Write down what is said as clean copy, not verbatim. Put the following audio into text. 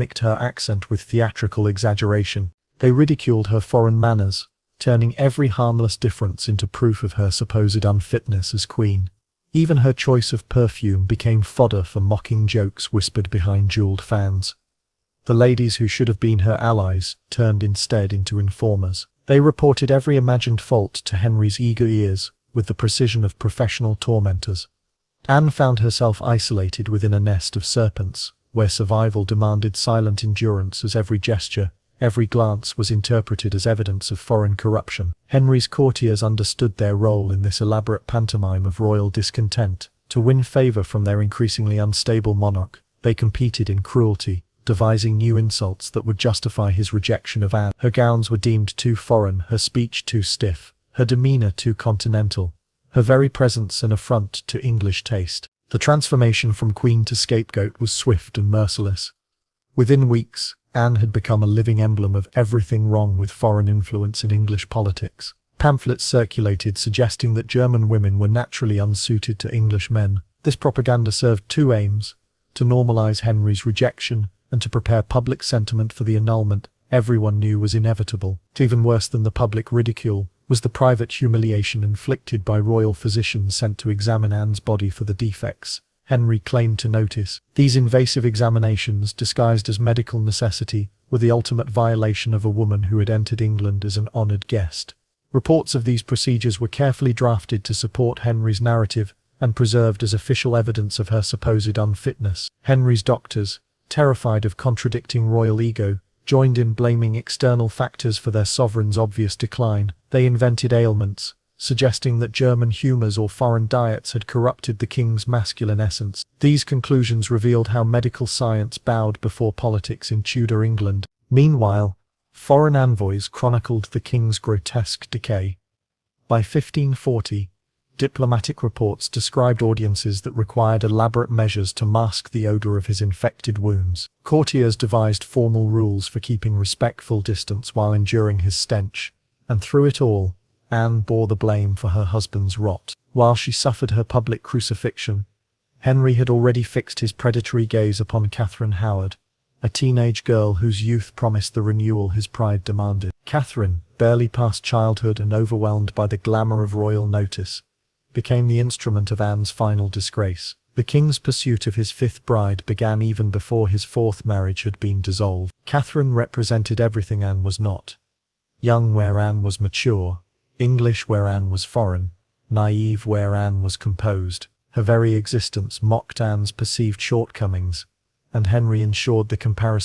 mimicked her accent with theatrical exaggeration. They ridiculed her foreign manners, turning every harmless difference into proof of her supposed unfitness as queen. Even her choice of perfume became fodder for mocking jokes whispered behind jeweled fans. The ladies who should have been her allies turned instead into informers. They reported every imagined fault to Henry's eager ears with the precision of professional tormentors. Anne found herself isolated within a nest of serpents, where survival demanded silent endurance as every gesture, every glance was interpreted as evidence of foreign corruption. Henry's courtiers understood their role in this elaborate pantomime of royal discontent. To win favor from their increasingly unstable monarch, they competed in cruelty, devising new insults that would justify his rejection of Anne. Her gowns were deemed too foreign, her speech too stiff, her demeanor too continental, her very presence an affront to English taste. The transformation from queen to scapegoat was swift and merciless. Within weeks, Anne had become a living emblem of everything wrong with foreign influence in English politics. Pamphlets circulated suggesting that German women were naturally unsuited to English men. This propaganda served two aims: to normalize Henry's rejection and to prepare public sentiment for the annulment everyone knew was inevitable. Even worse than the public ridicule was the private humiliation inflicted by royal physicians sent to examine Anne's body for the defects Henry claimed to notice. These invasive examinations, disguised as medical necessity, were the ultimate violation of a woman who had entered England as an honoured guest. Reports of these procedures were carefully drafted to support Henry's narrative and preserved as official evidence of her supposed unfitness. Henry's doctors, terrified of contradicting royal ego, joined in blaming external factors for their sovereign's obvious decline. They invented ailments, suggesting that German humours or foreign diets had corrupted the king's masculine essence. These conclusions revealed how medical science bowed before politics in Tudor England. Meanwhile, foreign envoys chronicled the king's grotesque decay. By 1540, diplomatic reports described audiences that required elaborate measures to mask the odour of his infected wounds. Courtiers devised formal rules for keeping respectful distance while enduring his stench, and through it all, Anne bore the blame for her husband's rot. While she suffered her public crucifixion, Henry had already fixed his predatory gaze upon Catherine Howard, a teenage girl whose youth promised the renewal his pride demanded. Catherine, barely past childhood and overwhelmed by the glamour of royal notice, became the instrument of Anne's final disgrace. The king's pursuit of his fifth bride began even before his fourth marriage had been dissolved. Catherine represented everything Anne was not: young where Anne was mature, English where Anne was foreign, naive where Anne was composed. Her very existence mocked Anne's perceived shortcomings, and Henry ensured the comparison